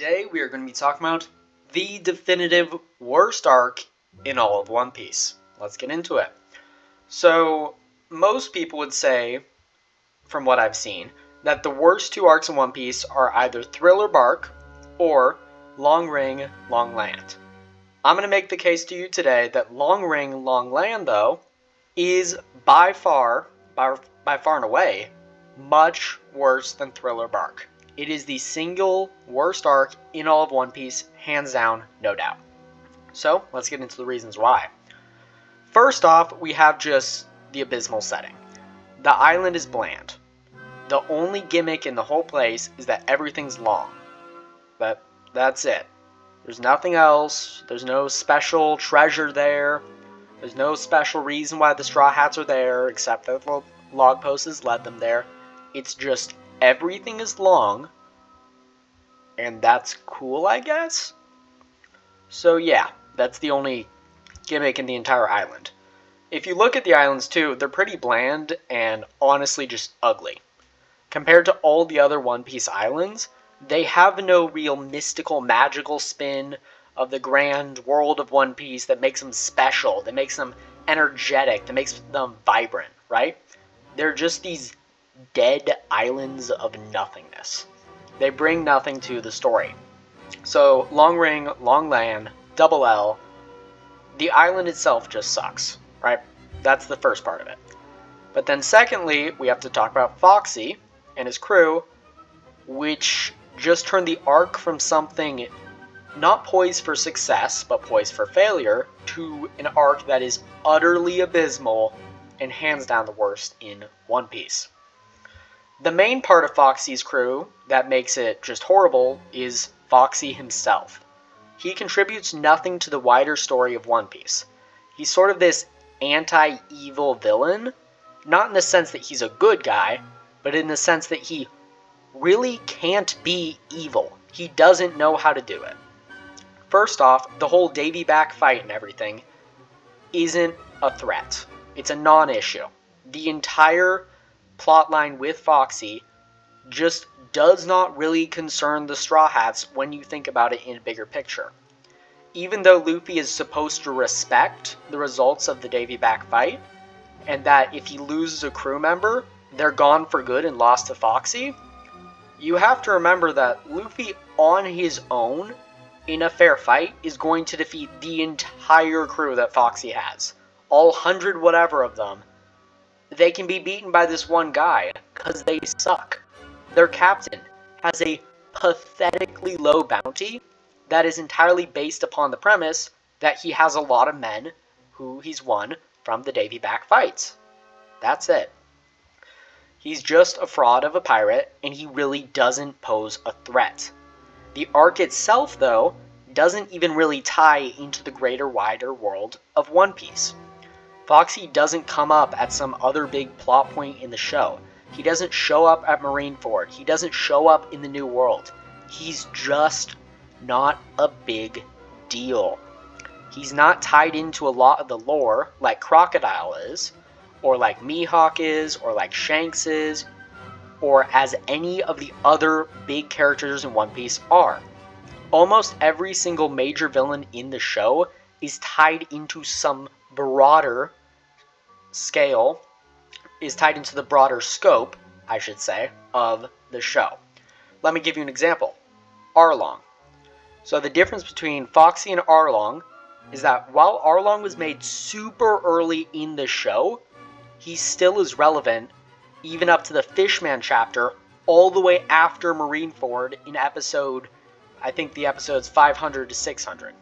Today we are going to be talking about the definitive worst arc in all of One Piece. Let's get into it. So, most people would say, from what I've seen, that the worst two arcs in One Piece are either Thriller Bark or Long Ring, Long Land. I'm going to make the case to you today that Long Ring, Long Land, though, is by far and away, much worse than Thriller Bark. It is the single worst arc in all of One Piece, hands down, no doubt. So, let's get into the reasons why. First off, we have just the abysmal setting. The island is bland. The only gimmick in the whole place is that everything's long. But that's it. There's nothing else. There's no special treasure there. There's no special reason why the Straw Hats are there, except that the log post has led them there. It's just everything is long, and that's cool, I guess? So yeah, that's the only gimmick in the entire island. If you look at the islands too, they're pretty bland and honestly just ugly. Compared to all the other One Piece islands, they have no real mystical, magical spin of the grand world of One Piece that makes them special, that makes them energetic, that makes them vibrant, right? They're just these dead islands of nothingness. They bring nothing to the story. So, Long Ring, Long Land, Double L, the island itself just sucks, right? That's the first part of it. But then secondly, we have to talk about Foxy and his crew, which just turned the arc from something not poised for success, but poised for failure, to an arc that is utterly abysmal and hands down the worst in One Piece. The main part of Foxy's crew that makes it just horrible is Foxy himself. He contributes nothing to the wider story of One Piece. He's sort of this anti-evil villain, not in the sense that he's a good guy, but in the sense that he really can't be evil. He doesn't know how to do it. First off, the whole Davy Back fight and everything isn't a threat. It's a non-issue. The entire plotline with Foxy just does not really concern the Straw Hats when you think about it in a bigger picture. Even though Luffy is supposed to respect the results of the Davy Back fight, and that if he loses a crew member, they're gone for good and lost to Foxy, you have to remember that Luffy on his own, in a fair fight, is going to defeat the entire crew that Foxy has. All 100 whatever of them. They can be beaten by this one guy, because they suck. Their captain has a pathetically low bounty that is entirely based upon the premise that he has a lot of men who he's won from the Davy Back fights. That's it. He's just a fraud of a pirate, and he really doesn't pose a threat. The arc itself, though, doesn't even really tie into the greater, wider world of One Piece. Foxy doesn't come up at some other big plot point in the show. He doesn't show up at Marineford. He doesn't show up in the New World. He's just not a big deal. He's not tied into a lot of the lore like Crocodile is, or like Mihawk is, or like Shanks is, or as any of the other big characters in One Piece are. Almost every single major villain in the show is tied into some broader scale, is tied into the broader scope, I should say, of the show. Let me give you an example. Arlong. So the difference between Foxy and Arlong is that while Arlong was made super early in the show, he still is relevant even up to the Fishman chapter, all the way after Marineford in episode, I think the episode's 500 to 600.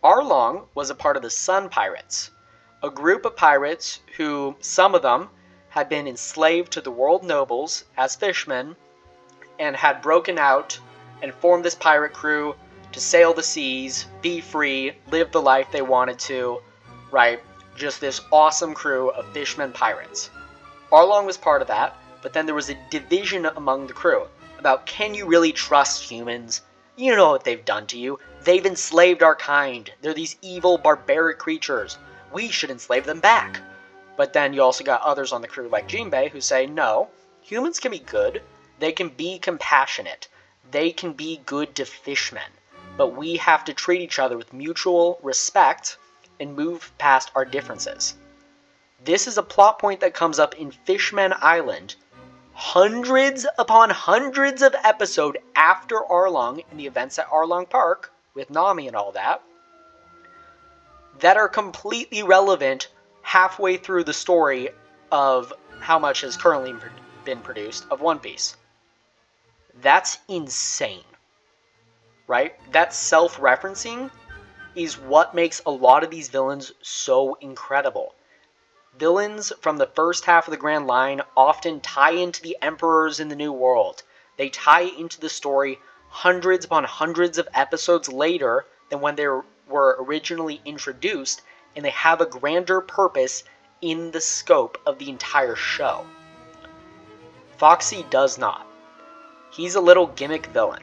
Arlong was a part of the Sun Pirates, a group of pirates who, some of them, had been enslaved to the world nobles as fishmen, and had broken out and formed this pirate crew to sail the seas, be free, live the life they wanted to, right? Just this awesome crew of fishmen pirates. Arlong was part of that, but then there was a division among the crew about, can you really trust humans? You know what they've done to you. They've enslaved our kind. They're these evil, barbaric creatures. We should enslave them back. But then you also got others on the crew like Jinbei who say, no, humans can be good. They can be compassionate. They can be good to fishmen, but we have to treat each other with mutual respect and move past our differences. This is a plot point that comes up in Fishman Island hundreds upon hundreds of episodes after Arlong and the events at Arlong Park, with Nami and all that are completely relevant halfway through the story of how much has currently been produced of One Piece. That's insane, right? That self-referencing is what makes a lot of these villains so incredible. Villains from the first half of the Grand Line often tie into the Emperors in the New World. They tie into the story hundreds upon hundreds of episodes later than when they were originally introduced, and they have a grander purpose in the scope of the entire show. Foxy does not. He's a little gimmick villain.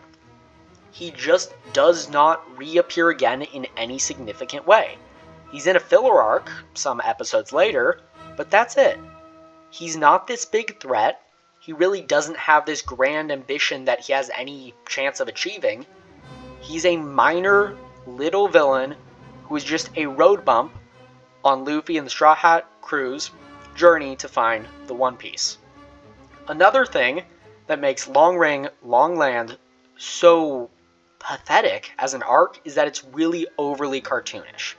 He just does not reappear again in any significant way. He's in a filler arc some episodes later, but that's it. He's not this big threat. He really doesn't have this grand ambition that he has any chance of achieving. He's a minor little villain who is just a road bump on Luffy and the Straw Hat crew's journey to find the One Piece. Another thing that makes Long Ring, Long Land so pathetic as an arc is that it's really overly cartoonish.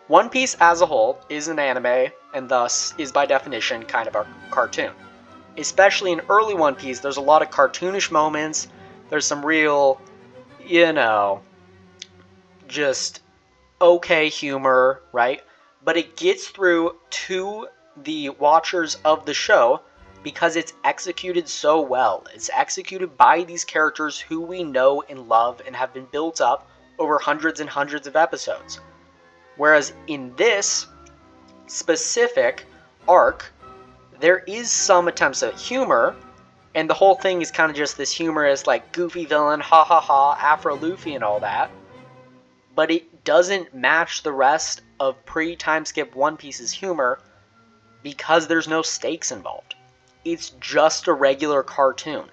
One Piece as a whole is an anime, and thus is by definition kind of a cartoon. Especially in early One Piece, there's a lot of cartoonish moments, there's some real, just okay humor, right? But it gets through to the watchers of the show because it's executed so well. It's executed by these characters who we know and love and have been built up over hundreds and hundreds of episodes. Whereas in this specific arc, there is some attempts at humor, and the whole thing is kind of just this humorous, like, goofy villain, ha ha ha, Afro Luffy and all that. But it doesn't match the rest of pre-time skip One Piece's humor because there's no stakes involved. It's just a regular cartoon.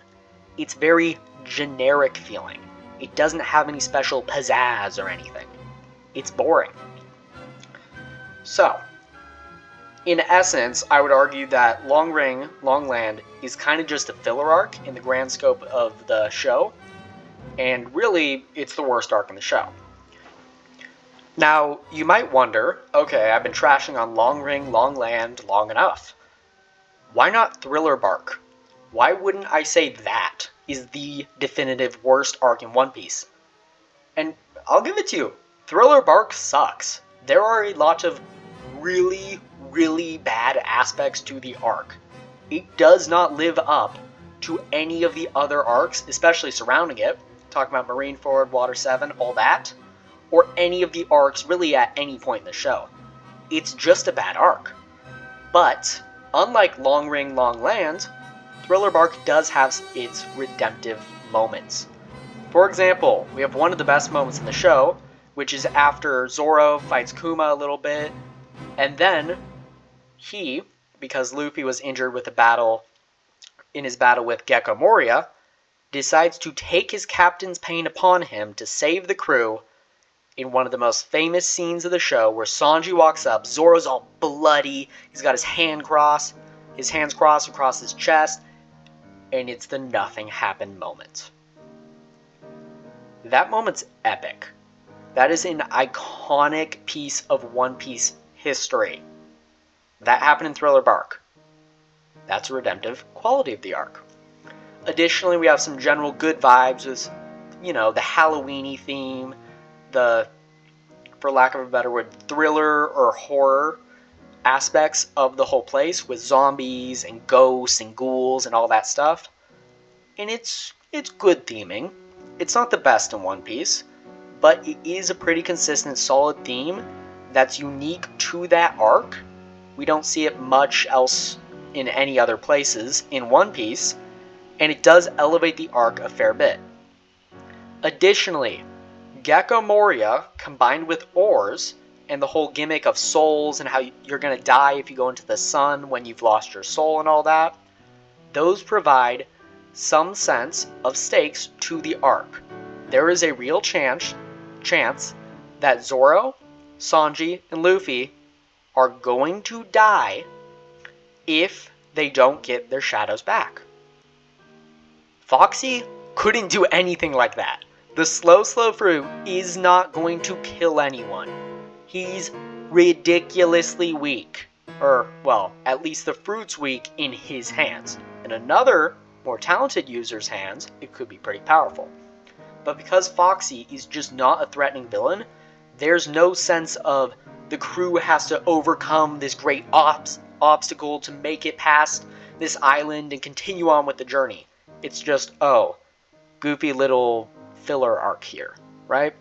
It's very generic feeling. It doesn't have any special pizzazz or anything. It's boring. So, in essence, I would argue that Long Ring, Long Land is kind of just a filler arc in the grand scope of the show, and really, it's the worst arc in the show. Now, you might wonder, okay, I've been trashing on Long Ring, Long Land long enough. Why not Thriller Bark? Why wouldn't I say that is the definitive worst arc in One Piece? And I'll give it to you, Thriller Bark sucks. There are a lot of really, really bad aspects to the arc. It does not live up to any of the other arcs, especially surrounding it, talking about Marineford, Water 7, all that, or any of the arcs really at any point in the show. It's just a bad arc. But, unlike Long Ring, Long Land, Thriller Bark does have its redemptive moments. For example, we have one of the best moments in the show, which is after Zoro fights Kuma a little bit, and then he, because Luffy was injured with in his battle with Gecko Moria, decides to take his captain's pain upon him to save the crew in one of the most famous scenes of the show where Sanji walks up, Zoro's all bloody, he's got his hands crossed across his chest, and it's the nothing happened moment. That moment's epic. That is an iconic piece of One Piece history. That happened in Thriller Bark. That's a redemptive quality of the arc. Additionally, we have some general good vibes with, the Halloween-y theme, the, for lack of a better word, thriller or horror aspects of the whole place with zombies and ghosts and ghouls and all that stuff. And it's good theming. It's not the best in One Piece, but it is a pretty consistent, solid theme that's unique to that arc. We don't see it much else in any other places in One Piece, and it does elevate the arc a fair bit. Additionally, Gecko Moria combined with Oars and the whole gimmick of souls and how you're going to die if you go into the sun when you've lost your soul and all that, those provide some sense of stakes to the arc. There is a real chance that Zoro, Sanji, and Luffy are going to die if they don't get their shadows back. Foxy couldn't do anything like that. The slow fruit is not going to kill anyone. He's ridiculously weak. Or, well, at least the fruit's weak in his hands. In another, more talented user's hands, it could be pretty powerful. But because Foxy is just not a threatening villain, there's no sense of the crew has to overcome this great obstacle to make it past this island and continue on with the journey. It's just, oh, goofy little filler arc here, right?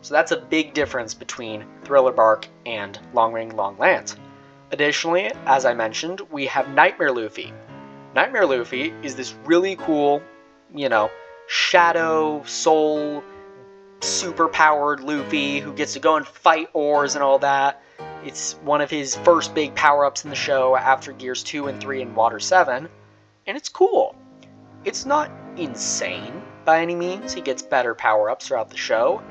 So that's a big difference between Thriller Bark and Long Ring Long Land. Additionally, as I mentioned, we have Nightmare Luffy. Nightmare Luffy is this really cool, shadow, soul, super-powered Luffy who gets to go and fight ores and all that. It's one of his first big power-ups in the show after Gears 2 and 3 and Water 7, and it's cool. It's not insane by any means. He gets better power-ups throughout the show,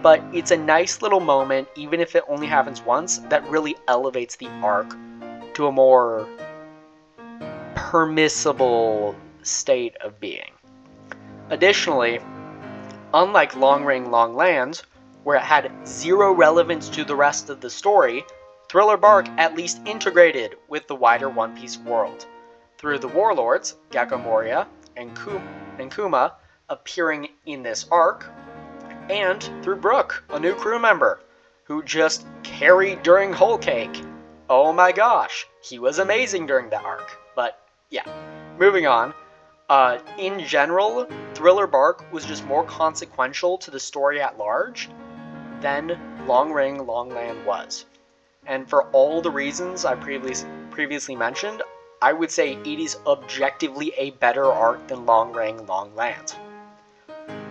but it's a nice little moment, even if it only happens once, that really elevates the arc to a more permissible state of being. Additionally, unlike Long Ring Long Land, where it had zero relevance to the rest of the story, Thriller Bark at least integrated with the wider One Piece world, through the warlords, Gecko Moria and Kuma, appearing in this arc, and through Brook, a new crew member, who just carried during Whole Cake. Oh my gosh, he was amazing during that arc. But yeah, moving on. In general, Thriller Bark was just more consequential to the story at large than Long Ring Long Land was. And for all the reasons I previously mentioned, I would say it is objectively a better arc than Long Ring Long Land.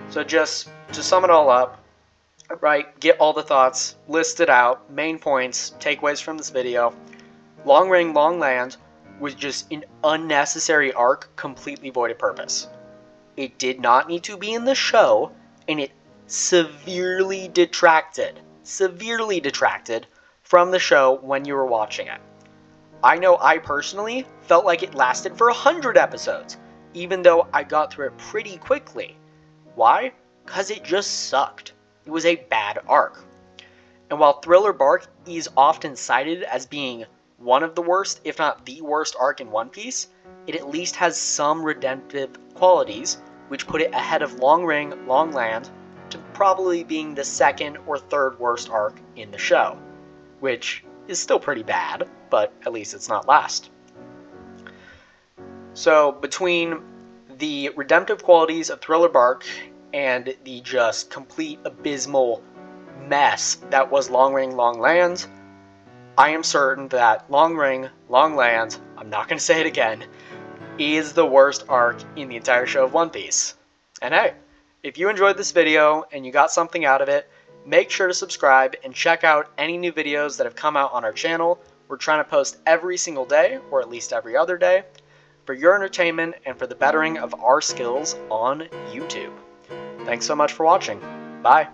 So just to sum it all up, right, get all the thoughts listed out, main points, takeaways from this video. Long Ring Long Land was just an unnecessary arc, completely void of purpose. It did not need to be in the show, and it severely detracted from the show when you were watching it. I know I personally felt like it lasted for 100 episodes, even though I got through it pretty quickly. Why? Because it just sucked. It was a bad arc. And while Thriller Bark is often cited as being one of the worst, if not the worst arc in One Piece, it at least has some redemptive qualities, which put it ahead of Long Ring Long Land to probably being the second or third worst arc in the show, which is still pretty bad, but at least it's not last. So between the redemptive qualities of Thriller Bark and the just complete abysmal mess that was Long Ring Long Land, I am certain that Long Ring Long Land, I'm not going to say it again, is the worst arc in the entire show of One Piece. And hey, if you enjoyed this video and you got something out of it, make sure to subscribe and check out any new videos that have come out on our channel. We're trying to post every single day, or at least every other day, for your entertainment and for the bettering of our skills on YouTube. Thanks so much for watching. Bye.